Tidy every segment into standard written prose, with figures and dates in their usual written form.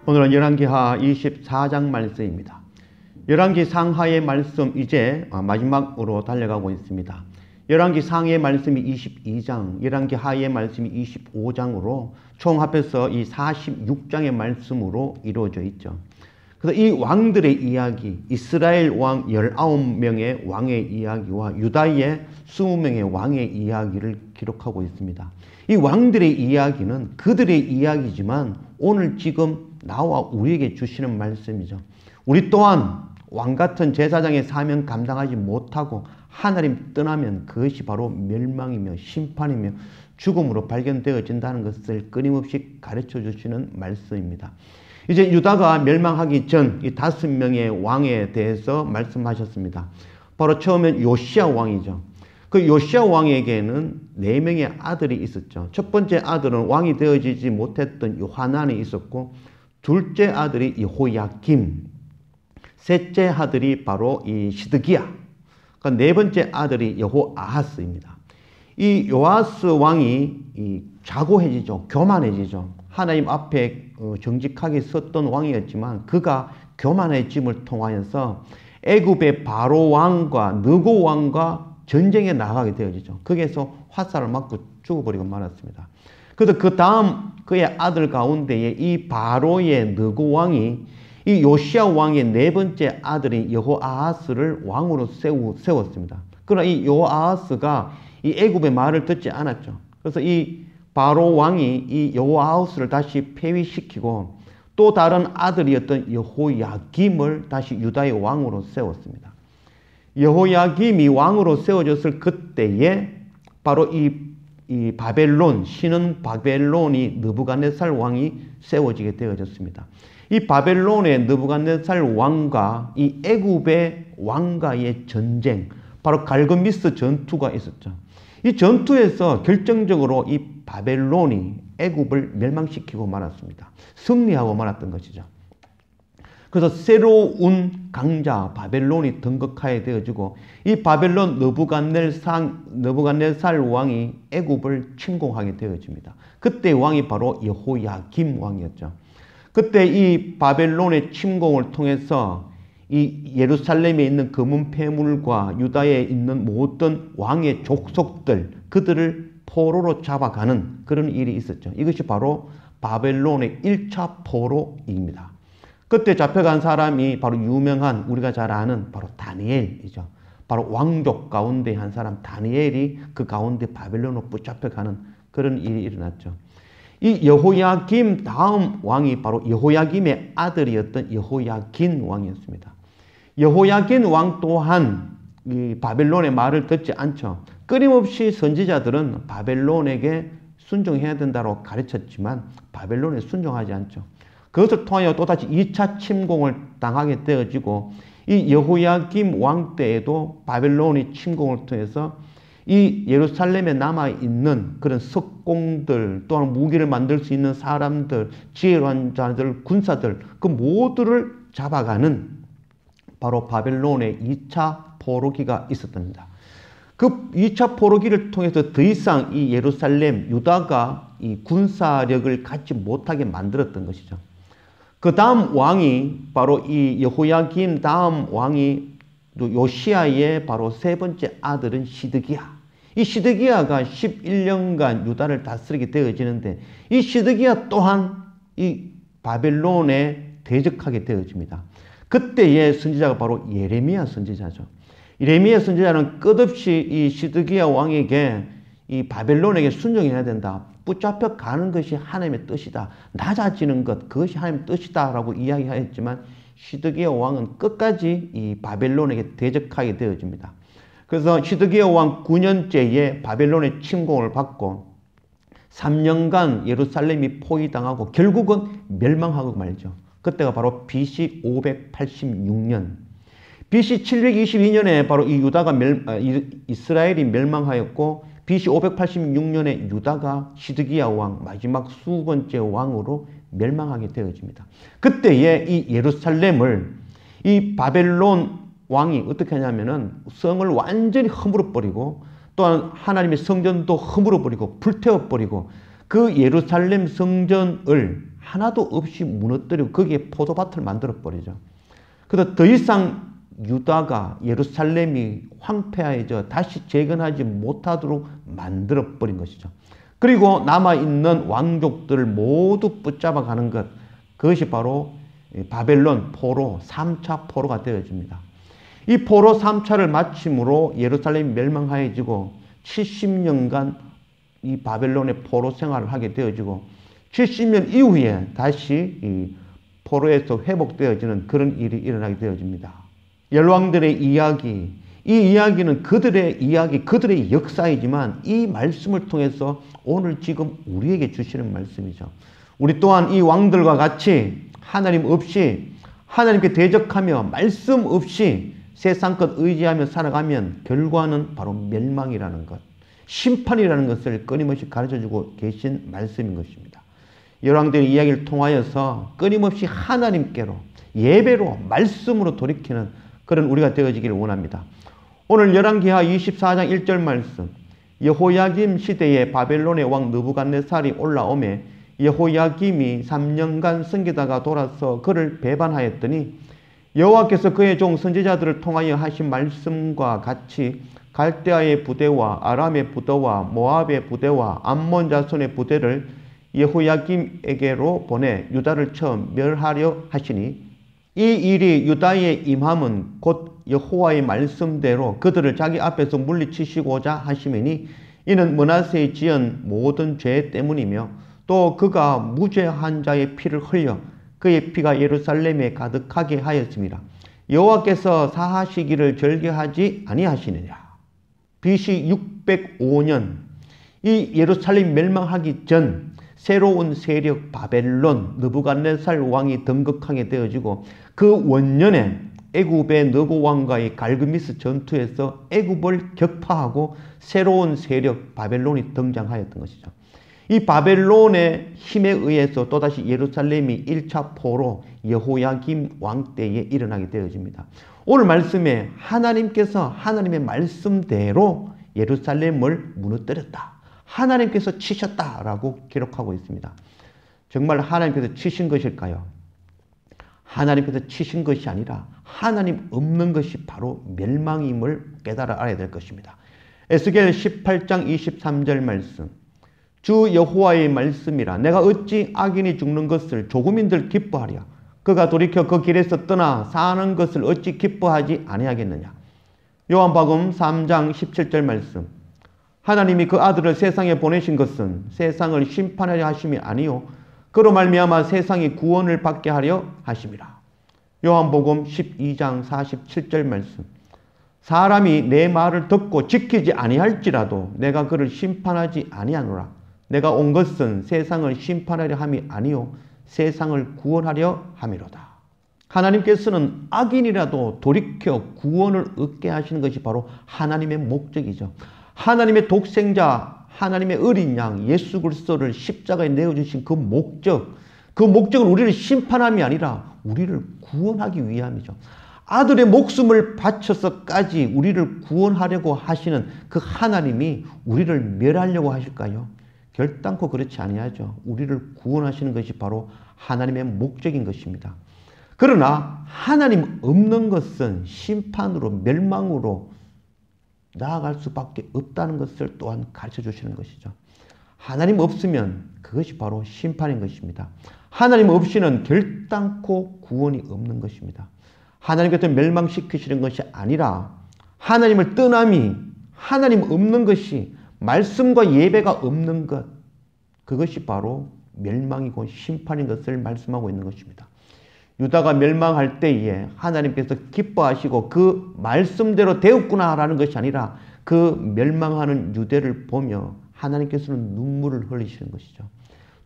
오늘은 열왕기하 24장 말씀입니다. 열왕기 상하의 말씀 이제 마지막으로 달려가고 있습니다. 열왕기 상의 말씀이 22장, 열왕기 하의 말씀이 25장으로 총 합해서 이 46장의 말씀으로 이루어져 있죠. 그래서 이 왕들의 이야기, 이스라엘 왕 19명의 왕의 이야기와 유다의 20명의 왕의 이야기를 기록하고 있습니다. 이 왕들의 이야기는 그들의 이야기지만 오늘 지금 나와 우리에게 주시는 말씀이죠. 우리 또한 왕같은 제사장의 사명 감당하지 못하고 하나님 떠나면 그것이 바로 멸망이며 심판이며 죽음으로 발견되어진다는 것을 끊임없이 가르쳐 주시는 말씀입니다. 이제 유다가 멸망하기 전 이 5명의 왕에 대해서 말씀하셨습니다. 바로 처음엔 요시야 왕이죠. 그 요시야 왕에게는 4명의 아들이 있었죠. 첫 번째 아들은 왕이 되어지지 못했던 요하난이 있었고, 둘째 아들이 여호야김, 셋째 아들이 바로 이 시드기야, 그러니까 네 번째 아들이 여호아하스입니다. 이 요아스 왕이 자고해지죠. 교만해지죠. 하나님 앞에 정직하게 섰던 왕이었지만 그가 교만해짐을 통하여서 애굽의 바로 왕과 느고 왕과 전쟁에 나가게 되어지죠. 거기에서 화살을 맞고 죽어버리고 말았습니다. 그래서 그 다음 그의 아들 가운데에 이 바로의 느고 왕이 이 요시야 왕의 네 번째 아들인 여호아하스를 왕으로 세웠습니다. 그러나 이 여호아하스가 이 애굽의 말을 듣지 않았죠. 그래서 이 바로 왕이 이 여호아하스를 다시 폐위시키고 또 다른 아들이었던 여호야김을 다시 유다의 왕으로 세웠습니다. 여호야김이 왕으로 세워졌을 그때에 바로 이 바벨론, 신은 바벨론이 느부갓네살 왕이 세워지게 되어졌습니다. 이 바벨론의 느부갓네살 왕과 이 애굽의 왕과의 전쟁, 바로 갈그미스 전투가 있었죠. 이 전투에서 결정적으로 이 바벨론이 애굽을 멸망시키고 말았습니다. 승리하고 말았던 것이죠. 그래서 새로운 강자 바벨론이 등극하게 되어지고 이 바벨론 느부갓네살 왕이 애굽을 침공하게 되어집니다. 그때 왕이 바로 여호야김 왕이었죠. 그때 이 바벨론의 침공을 통해서 이 예루살렘에 있는 금은 폐물과 유다에 있는 모든 왕의 족속들, 그들을 포로로 잡아가는 그런 일이 있었죠. 이것이 바로 바벨론의 1차 포로입니다. 그때 잡혀간 사람이 바로 유명한, 우리가 잘 아는 바로 다니엘이죠. 바로 왕족 가운데 한 사람 다니엘이 그 가운데 바벨론으로 붙잡혀가는 그런 일이 일어났죠. 이 여호야김 다음 왕이 바로 여호야김의 아들이었던 여호야긴 왕이었습니다. 여호야긴 왕 또한 이 바벨론의 말을 듣지 않죠. 끊임없이 선지자들은 바벨론에게 순종해야 된다고 가르쳤지만 바벨론에 순종하지 않죠. 그것을 통하여 또다시 2차 침공을 당하게 되어지고 이 여호야김 왕 때에도 바벨론이 침공을 통해서 이 예루살렘에 남아있는 그런 석공들, 또한 무기를 만들 수 있는 사람들, 지혜로운 자들, 군사들, 그 모두를 잡아가는 바로 바벨론의 2차 포로기가 있었답니다. 그 2차 포로기를 통해서 더 이상 이 예루살렘, 유다가 이 군사력을 갖지 못하게 만들었던 것이죠. 그 다음 왕이 바로 이 여호야김 다음 왕이 요시야의 바로 세 번째 아들은 시드기야. 이 시드기야가 11년간 유다를 다스리게 되어지는데 이 시드기야 또한 이 바벨론에 대적하게 되어집니다. 그때의 선지자가 바로 예레미야 선지자죠. 예레미야 선지자는 끝없이 이 시드기야 왕에게 이 바벨론에게 순종해야 된다. 붙잡혀 가는 것이 하나님의 뜻이다. 낮아지는 것, 그것이 하나님의 뜻이다. 라고 이야기하였지만 시드기야 왕은 끝까지 이 바벨론에게 대적하게 되어집니다. 그래서 시드기야 왕 9년째에 바벨론의 침공을 받고 3년간 예루살렘이 포위당하고 결국은 멸망하고 말죠. 그때가 바로 BC 586년. BC 722년에 바로 이 유다가 이스라엘이 멸망하였고 BC 586년에 유다가 시드기야 왕, 마지막 수 번째 왕으로 멸망하게 되어집니다. 그때에 이 예루살렘을 이 바벨론 왕이 어떻게 하냐면은 성을 완전히 허물어버리고 또한 하나님의 성전도 허물어버리고 불태워버리고 그 예루살렘 성전을 하나도 없이 무너뜨리고 거기에 포도밭을 만들어 버리죠. 그래서 더 이상 유다가 예루살렘이 황폐해져 다시 재건하지 못하도록 만들어 버린 것이죠. 그리고 남아있는 왕족들을 모두 붙잡아 가는 것, 그것이 바로 바벨론 포로 3차 포로가 되어집니다. 이 포로 3차를 마침으로 예루살렘이 멸망하여지고 70년간 이 바벨론의 포로 생활을 하게 되어지고 70년 이후에 다시 이 포로에서 회복되어지는 그런 일이 일어나게 되어집니다. 열왕들의 이야기, 이 이야기는 그들의 이야기, 그들의 역사이지만 이 말씀을 통해서 오늘 지금 우리에게 주시는 말씀이죠. 우리 또한 이 왕들과 같이 하나님 없이 하나님께 대적하며 말씀 없이 세상 것 의지하며 살아가면 결과는 바로 멸망이라는 것, 심판이라는 것을 끊임없이 가르쳐주고 계신 말씀인 것입니다. 열왕들의 이야기를 통하여서 끊임없이 하나님께로 예배로 말씀으로 돌이키는 그런 우리가 되어지기를 원합니다. 오늘 열왕기하 24장 1절 말씀, 여호야김 시대에 바벨론의 왕 느부갓네살이 올라오매 여호야김이 3년간 섬기다가 돌아서 그를 배반하였더니 여호와께서 그의 종 선지자들을 통하여 하신 말씀과 같이 갈대아의 부대와 아람의 부대와 모압의 부대와 암몬 자손의 부대를 여호야김에게로 보내 유다를 처음 멸하려 하시니 이 일이 유다에 임함은 곧 여호와의 말씀대로 그들을 자기 앞에서 물리치시고자 하심이니 이는 므낫세의 지은 모든 죄 때문이며 또 그가 무죄한 자의 피를 흘려 그의 피가 예루살렘에 가득하게 하였습니다. 여호와께서 사하시기를 절개하지 아니하시느냐. BC 605년 이 예루살렘 멸망하기 전 새로운 세력 바벨론 느부갓네살 왕이 등극하게 되어지고 그 원년에 애굽의 느고 왕과의 갈그미스 전투에서 애굽을 격파하고 새로운 세력 바벨론이 등장하였던 것이죠. 이 바벨론의 힘에 의해서 또다시 예루살렘이 1차 포로 여호야김 왕 때에 일어나게 되어집니다. 오늘 말씀에 하나님께서 하나님의 말씀대로 예루살렘을 무너뜨렸다. 하나님께서 치셨다라고 기록하고 있습니다. 정말 하나님께서 치신 것일까요? 하나님께서 치신 것이 아니라 하나님 없는 것이 바로 멸망임을 깨달아 알아야 될 것입니다. 에스겔 18장 23절 말씀, 주 여호와의 말씀이라 내가 어찌 악인이 죽는 것을 조금인들 기뻐하랴. 그가 돌이켜 그 길에서 떠나 사는 것을 어찌 기뻐하지 아니하겠느냐. 요한복음 3장 17절 말씀, 하나님이 그 아들을 세상에 보내신 것은 세상을 심판하려 하심이 아니요 그로 말미암아 세상이 구원을 받게 하려 하심이라. 요한복음 12장 47절 말씀, 사람이 내 말을 듣고 지키지 아니할지라도 내가 그를 심판하지 아니하노라. 내가 온 것은 세상을 심판하려 함이 아니요 세상을 구원하려 함이로다. 하나님께서는 악인이라도 돌이켜 구원을 얻게 하시는 것이 바로 하나님의 목적이죠. 하나님의 독생자, 하나님의 어린 양 예수 그리스도를 십자가에 내어주신 그 목적은 우리를 심판함이 아니라 우리를 구원하기 위함이죠. 아들의 목숨을 바쳐서까지 우리를 구원하려고 하시는 그 하나님이 우리를 멸하려고 하실까요? 결단코 그렇지 아니하죠. 우리를 구원하시는 것이 바로 하나님의 목적인 것입니다. 그러나 하나님 없는 것은 심판으로 멸망으로 나아갈 수밖에 없다는 것을 또한 가르쳐 주시는 것이죠. 하나님 없으면 그것이 바로 심판인 것입니다. 하나님 없이는 결단코 구원이 없는 것입니다. 하나님께서 멸망시키시는 것이 아니라 하나님을 떠남이 하나님 없는 것이 말씀과 예배가 없는 것, 그것이 바로 멸망이고 심판인 것을 말씀하고 있는 것입니다. 유다가 멸망할 때에 하나님께서 기뻐하시고 그 말씀대로 되었구나라는 것이 아니라 그 멸망하는 유대를 보며 하나님께서는 눈물을 흘리시는 것이죠.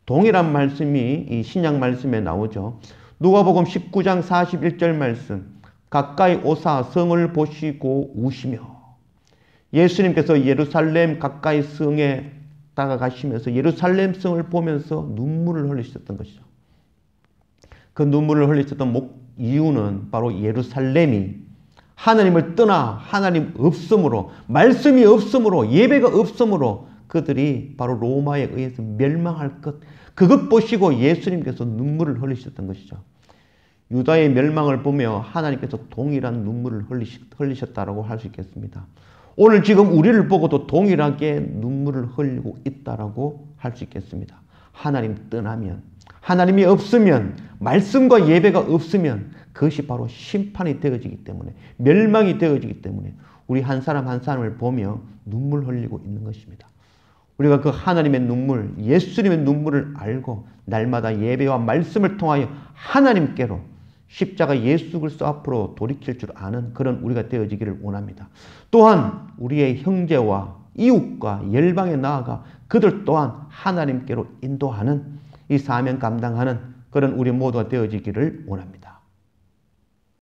동일한 말씀이 이 신약 말씀에 나오죠. 누가복음 19장 41절 말씀, 가까이 오사 성을 보시고 우시며, 예수님께서 예루살렘 가까이 성에 다가가시면서 예루살렘 성을 보면서 눈물을 흘리셨던 것이죠. 그 눈물을 흘리셨던 이유는 바로 예루살렘이 하나님을 떠나 하나님 없음으로, 말씀이 없음으로, 예배가 없음으로 그들이 바로 로마에 의해서 멸망할 것, 그것 보시고 예수님께서 눈물을 흘리셨던 것이죠. 유다의 멸망을 보며 하나님께서 동일한 눈물을 흘리셨다라고 할 수 있겠습니다. 오늘 지금 우리를 보고도 동일하게 눈물을 흘리고 있다라고 할 수 있겠습니다. 하나님 떠나면, 하나님이 없으면, 말씀과 예배가 없으면 그것이 바로 심판이 되어지기 때문에, 멸망이 되어지기 때문에 우리 한 사람 한 사람을 보며 눈물 흘리고 있는 것입니다. 우리가 그 하나님의 눈물, 예수님의 눈물을 알고 날마다 예배와 말씀을 통하여 하나님께로 십자가 예수 그리스도 앞으로 돌이킬 줄 아는 그런 우리가 되어지기를 원합니다. 또한 우리의 형제와 이웃과 열방에 나아가 그들 또한 하나님께로 인도하는 이 사명 감당하는 그런 우리 모두가 되어지기를 원합니다.